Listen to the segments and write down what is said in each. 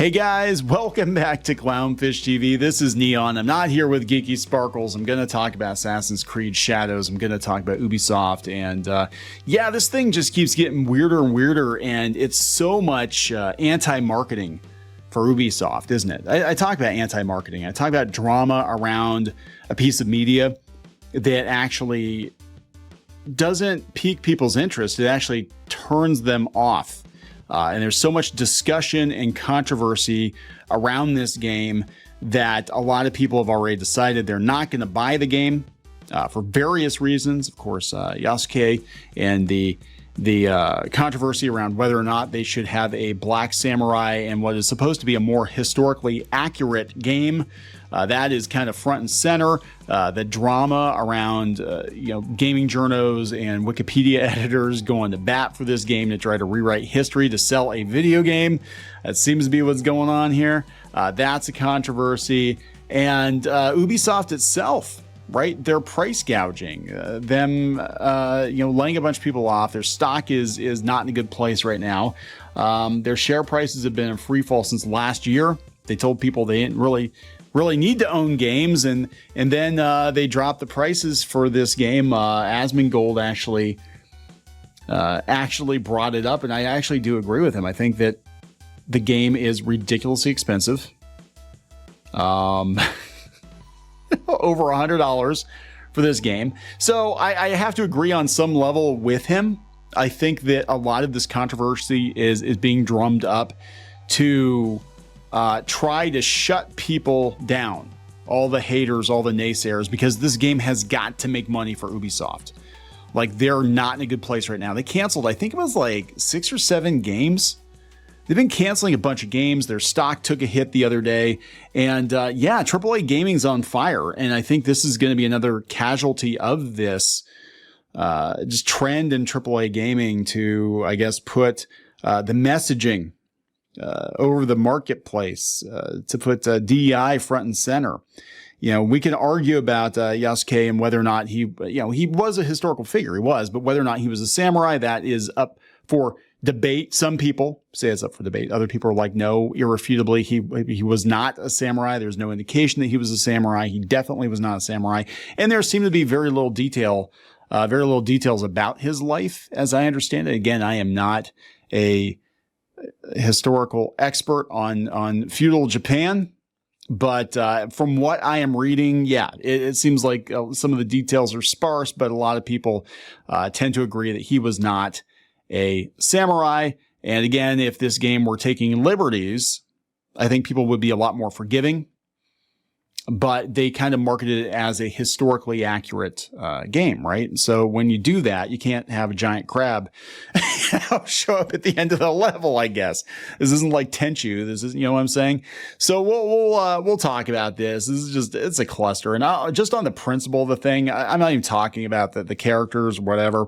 Hey guys, welcome back to Clownfish TV. This is Kneon. I'm not here with Geeky Sparkles. I'm going to talk about Assassin's Creed Shadows. I'm going to talk about Ubisoft. And yeah, this thing just keeps getting weirder and weirder. And it's so much anti-marketing for Ubisoft, isn't it? I talk about anti-marketing. I talk about drama around a piece of media that actually doesn't pique people's interest. It actually turns them off. And there's so much discussion and controversy around this game that a lot of people have already decided they're not going to buy the game for various reasons. Of course, Yasuke and the controversy around whether or not they should have a black samurai and what is supposed to be a more historically accurate game. That is kind of front and center. The drama around gaming journos and Wikipedia editors going to bat for this game to try to rewrite history to sell a video game. That seems to be what's going on here. That's a controversy. And Ubisoft itself, right? They're price gouging, them laying a bunch of people off. Their stock is not in a good place right now. Their share prices have been in free fall since last year. They told people they didn't really need to own games, and then they dropped the prices for this game. Asmongold actually brought it up, and I actually do agree with him. I think that the game is ridiculously expensive. Over $100 for this game. So I have to agree on some level with him. I think that a lot of this controversy is being drummed up to try to shut people down, all the haters, all the naysayers, because this game has got to make money for Ubisoft. Like, they're not in a good place right now. They canceled, I think it was like 6 or 7 games. They've been canceling a bunch of games. Their stock took a hit the other day. And yeah, AAA gaming's on fire. And I think this is going to be another casualty of this just trend in AAA gaming to, I guess, put the messaging over the marketplace, to put DEI front and center. You know, we can argue about Yasuke and whether or not he was a historical figure. He was, but whether or not he was a samurai, that is up for debate. Some people say it's up for debate. Other people are like, no, irrefutably, he was not a samurai. There's no indication that he was a samurai. He definitely was not a samurai. And there seemed to be very little details about his life, as I understand it. Again, I am not a historical expert on feudal Japan, but from what I am reading, yeah, it seems like some of the details are sparse, but a lot of people tend to agree that he was not a samurai. And again, if this game were taking liberties, I think people would be a lot more forgiving. But they kind of marketed it as a historically accurate game, right? So when you do that, you can't have a giant crab show up at the end of the level, I guess. This isn't like Tenchu. This isn't, you know what I'm saying? So we'll talk about this. This is just, it's a cluster. And just on the principle of the thing, I'm not even talking about the characters, whatever.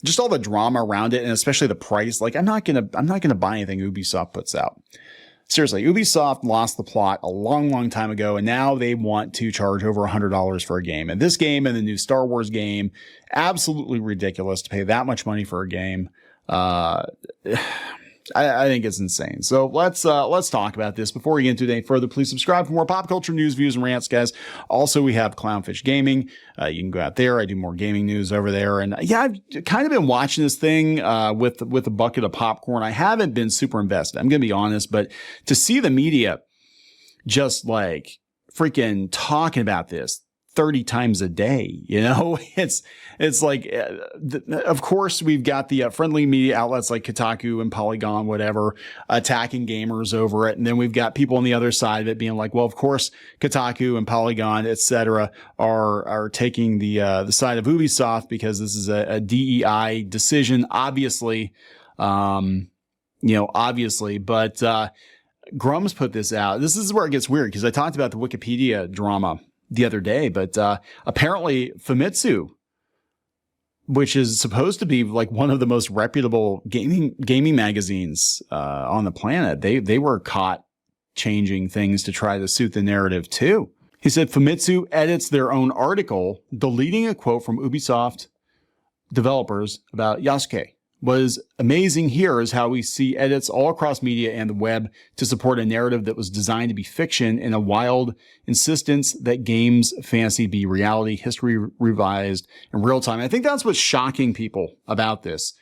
Just all the drama around it, and especially the price. Like, I'm not gonna buy anything Ubisoft puts out. Seriously, Ubisoft lost the plot a long time ago, and now they want to charge over $100 for a game. And this game and the new Star Wars game, absolutely ridiculous to pay that much money for a game. I think it's insane. So let's talk about this. Before we get into it any further, please subscribe for more pop culture news, views, and rants, guys. Also, we have Clownfish Gaming. You can go out there. I do more gaming news over there. And yeah, I've kind of been watching this thing with a bucket of popcorn. I haven't been super invested. I'm going to be honest, but to see the media just like freaking talking about this 30 times a day, you know, it's like, of course, we've got the friendly media outlets like Kotaku and Polygon, whatever, attacking gamers over it. And then we've got people on the other side of it being like, well, of course, Kotaku and Polygon, etc., are taking the side of Ubisoft because this is a DEI decision, obviously, obviously, but Grum's put this out. This is where it gets weird because I talked about the Wikipedia drama the other day, but apparently Famitsu, which is supposed to be like one of the most reputable gaming magazines on the planet, they were caught changing things to try to suit the narrative too. He said Famitsu edits their own article, deleting a quote from Ubisoft developers about Yasuke, was amazing here is how we see edits all across media and the web to support a narrative that was designed to be fiction and a wild insistence that games fantasy be reality, history revised in real time. I think that's what's shocking people about this.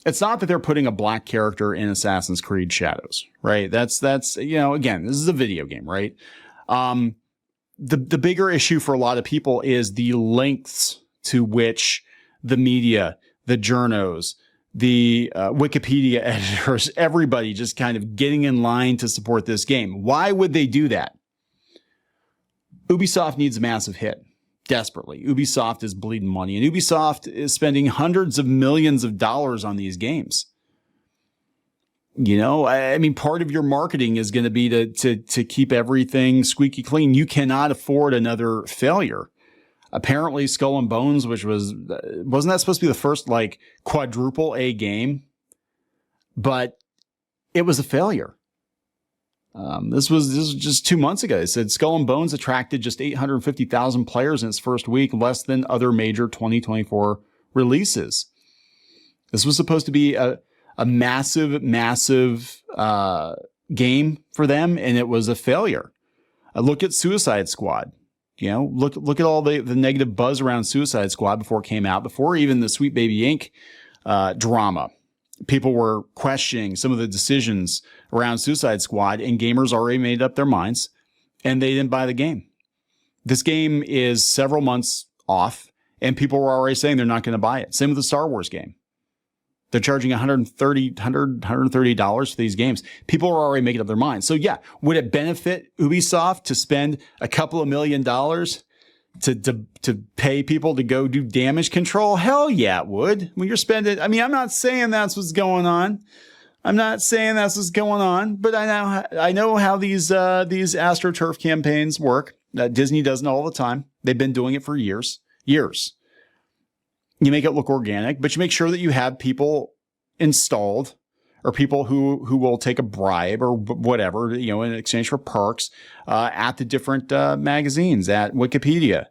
It's not that they're putting a black character in Assassin's Creed Shadows, right? That's, you know, again, this is a video game, right? The bigger issue for a lot of people is the lengths to which the media, the journos, the Wikipedia editors, everybody just kind of getting in line to support this game. Why would they do that? Ubisoft needs a massive hit. Desperately. Ubisoft is bleeding money, and Ubisoft is spending hundreds of millions of dollars on these games. You know, I mean, part of your marketing is going to be to keep everything squeaky clean. You cannot afford another failure. Apparently, Skull and Bones, which wasn't that supposed to be the first like quadruple A game? But it was a failure. This was just 2 months ago. It said Skull and Bones attracted just 850,000 players in its first week, less than other major 2024 releases. This was supposed to be a massive game for them, and it was a failure. Look at Suicide Squad. You know, look at all the negative buzz around Suicide Squad before it came out, before even the Sweet Baby Inc. Drama. People were questioning some of the decisions around Suicide Squad, and gamers already made up their minds, and they didn't buy the game. This game is several months off, and people were already saying they're not going to buy it. Same with the Star Wars game. They're charging $130 for these games. People are already making up their minds. So yeah, would it benefit Ubisoft to spend a couple of $1 million to pay people to go do damage control? Hell yeah, it would. When you're spending, I mean, I'm not saying that's what's going on. But I know how these AstroTurf campaigns work. Disney does it all the time. They've been doing it for years. You make it look organic, but you make sure that you have people installed, or people who will take a bribe or whatever, you know, in exchange for perks at the different magazines, at Wikipedia.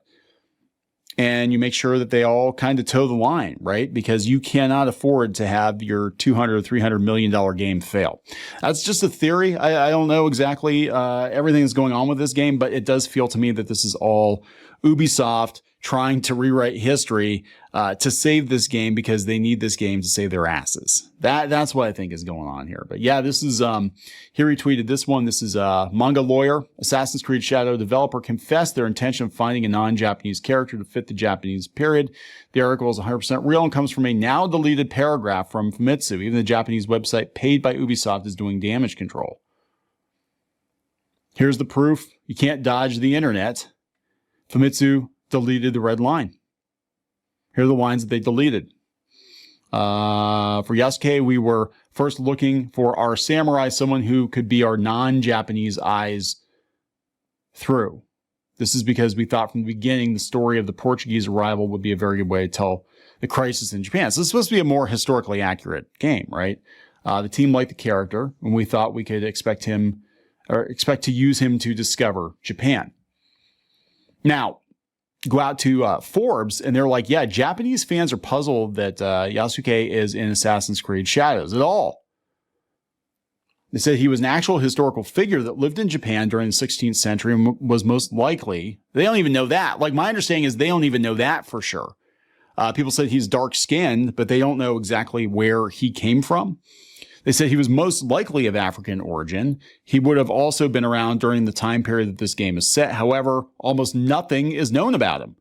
And you make sure that they all kind of toe the line, right? Because you cannot afford to have your $200 or $300 million game fail. That's just a theory. I don't know exactly everything that's going on with this game, but it does feel to me that this is all Ubisoft trying to rewrite history to save this game, because they need this game to save their asses. That's what I think is going on here. But yeah, this is he retweeted this one. This is Manga Lawyer. Assassin's Creed Shadow developer confessed their intention of finding a non-Japanese character to fit the Japanese period. The article is 100% real and comes from a now deleted paragraph from Famitsu. Even the Japanese website paid by Ubisoft is doing damage control. Here's the proof. You can't dodge the internet. Famitsu deleted the red line. Here are the lines that they deleted. For Yasuke, we were first looking for our samurai, someone who could be our non-Japanese eyes through. This is because we thought from the beginning the story of the Portuguese arrival would be a very good way to tell the crisis in Japan. So this is supposed to be a more historically accurate game, right? The team liked the character, and we thought we could expect to use him to discover Japan. Now, go out to Forbes, and they're like, yeah, Japanese fans are puzzled that Yasuke is in Assassin's Creed Shadows at all. They said he was an actual historical figure that lived in Japan during the 16th century and was most likely, they don't even know that. Like, my understanding is they don't even know that for sure. People said he's dark-skinned, but they don't know exactly where he came from. They said he was most likely of African origin. He would have also been around during the time period that this game is set. However, almost nothing is known about him,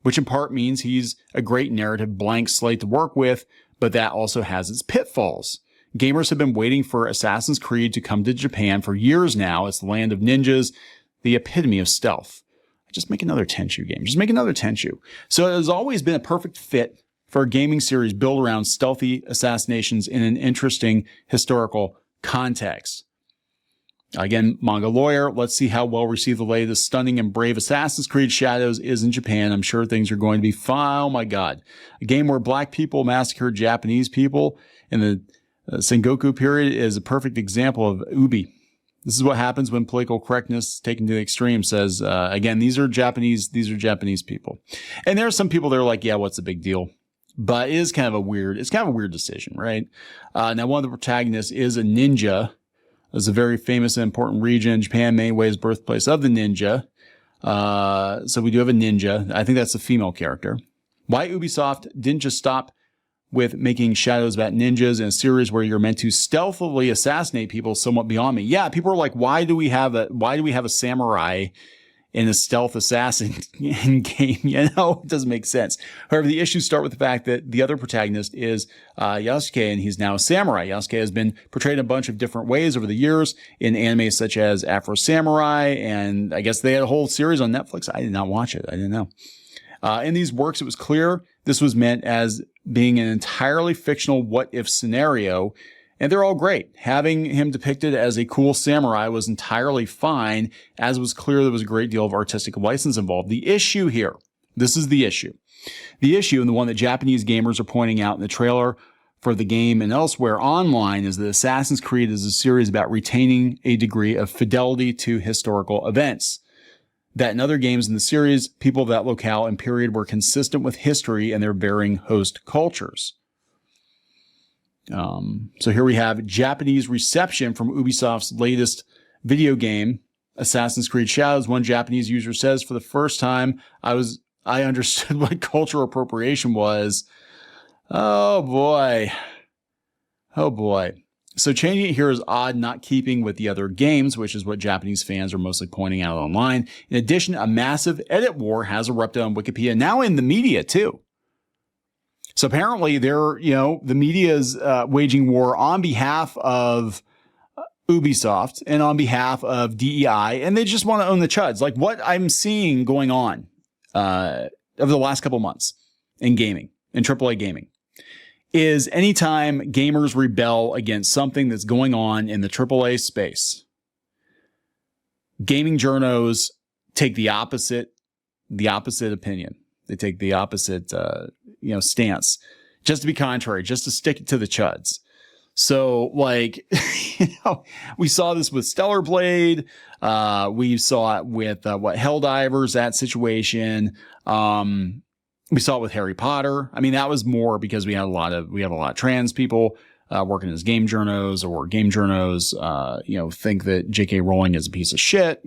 which in part means he's a great narrative blank slate to work with, but that also has its pitfalls. Gamers have been waiting for Assassin's Creed to come to Japan for years now. It's the land of ninjas, the epitome of stealth. Just make another Tenchu game. Just make another Tenchu. So it has always been a perfect fit for a gaming series built around stealthy assassinations in an interesting historical context. Again, Manga Lawyer, let's see how well received the latest stunning and brave Assassin's Creed Shadows is in Japan. I'm sure things are going to be fine. Oh my God. A game where black people massacred Japanese people in the Sengoku period is a perfect example of Ubi. This is what happens when political correctness taken to the extreme says, again, these are Japanese people. And there are some people that are like, yeah, what's the big deal? but it is kind of a weird, it's kind of a weird decision, right? Now, one of the protagonists is a ninja. It's a very famous and important region in Japan, many ways birthplace of the ninja. So we do have a ninja. I think that's a female character. Why Ubisoft didn't just stop with making shadows about ninjas in a series where you're meant to stealthily assassinate people somewhat beyond me. Yeah, people are like, why do we have a samurai in a stealth assassin game? You know, it doesn't make sense. However, the issues start with the fact that the other protagonist is Yasuke, and he's now a samurai. Yasuke has been portrayed in a bunch of different ways over the years in anime such as Afro Samurai, and I guess they had a whole series on Netflix. I did not watch it. I didn't know. In these works, it was clear this was meant as being an entirely fictional what-if scenario, and they're all great. Having him depicted as a cool samurai was entirely fine, as it was clear there was a great deal of artistic license involved. The issue here, this is the issue. The issue, and the one that Japanese gamers are pointing out in the trailer for the game and elsewhere online, is that Assassin's Creed is a series about retaining a degree of fidelity to historical events. That in other games in the series, people of that locale and period were consistent with history and their varying host cultures. So here we have Japanese reception from Ubisoft's latest video game, Assassin's Creed Shadows. One Japanese user says, for the first time, I understood what cultural appropriation was. Oh boy. Oh boy. So changing it here is odd, not keeping with the other games, which is what Japanese fans are mostly pointing out online. In addition, a massive edit war has erupted on Wikipedia, now in the media too. So apparently the media is waging war on behalf of Ubisoft and on behalf of DEI, and they just want to own the chuds. Like what I'm seeing going on over the last couple months in gaming, in AAA gaming, is anytime gamers rebel against something that's going on in the AAA space, gaming journos take the opposite opinion. They take the opposite, stance, just to be contrary, just to stick it to the chuds. So, like, we saw this with Stellar Blade. We saw it with Helldivers, that situation. We saw it with Harry Potter. I mean, that was more because we have a lot of trans people working as game journos, or game journos, think that J.K. Rowling is a piece of shit,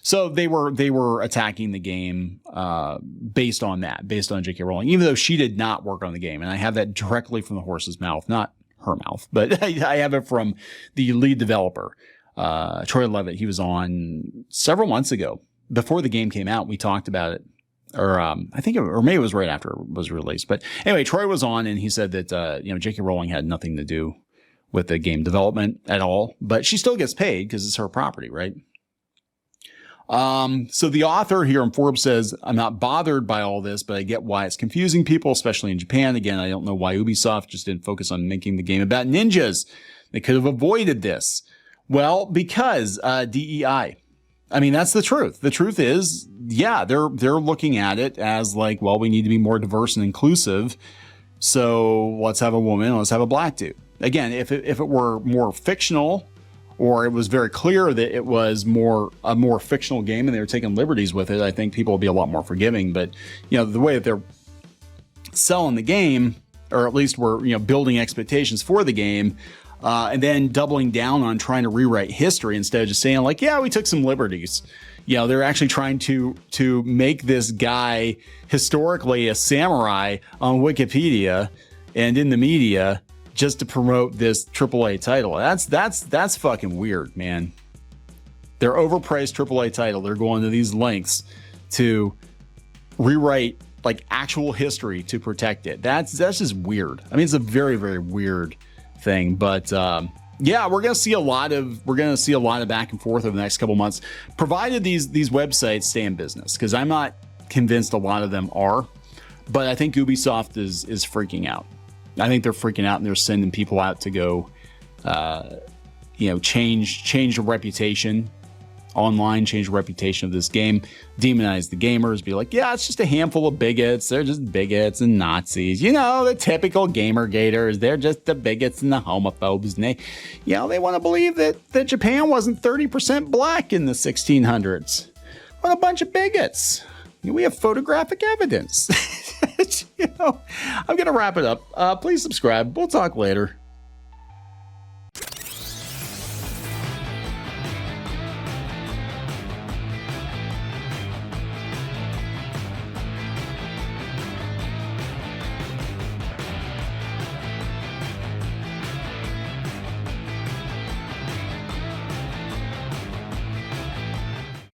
So they were attacking the game based on J.K. Rowling, even though she did not work on the game. And I have that directly from the horse's mouth, not her mouth, but I have it from the lead developer, Troy Levitt. He was on several months ago before the game came out. We talked about it. Or maybe it was right after it was released. But anyway, Troy was on and he said that, J.K. Rowling had nothing to do with the game development at all, but she still gets paid because it's her property, right? So the author here in Forbes says, I'm not bothered by all this, but I get why it's confusing people, especially in Japan. Again, I don't know why Ubisoft just didn't focus on making the game about ninjas. They could have avoided this. Well, because DEI. I mean, that's the truth. The truth is, yeah, they're looking at it as like, well, we need to be more diverse and inclusive. So let's have a woman, let's have a black dude. Again, if it were more fictional, or it was very clear that it was a more fictional game and they were taking liberties with it, I think people would be a lot more forgiving. But, the way that they're selling the game, or at least we're, building expectations for the game, and then doubling down on trying to rewrite history instead of just saying like, yeah, we took some liberties. They're actually trying to make this guy historically a samurai on Wikipedia and in the media just to promote this AAA title. That's fucking weird, man. Their overpriced AAA title, they're going to these lengths to rewrite like actual history to protect it. That's just weird. I mean, it's a very, very weird thing, but yeah, we're gonna see a lot of back and forth over the next couple months, provided these websites stay in business, because I'm not convinced a lot of them are, but I think Ubisoft is freaking out. I think they're freaking out and they're sending people out to go change the reputation online, change the reputation of this game, demonize the gamers, be like, yeah, it's just a handful of bigots. They're just bigots and Nazis. The typical gamer gators. They're just the bigots and the homophobes. And they want to believe that Japan wasn't 30% black in the 1600s. What a bunch of bigots. We have photographic evidence. you know, I'm going to wrap it up. Please subscribe. We'll talk later.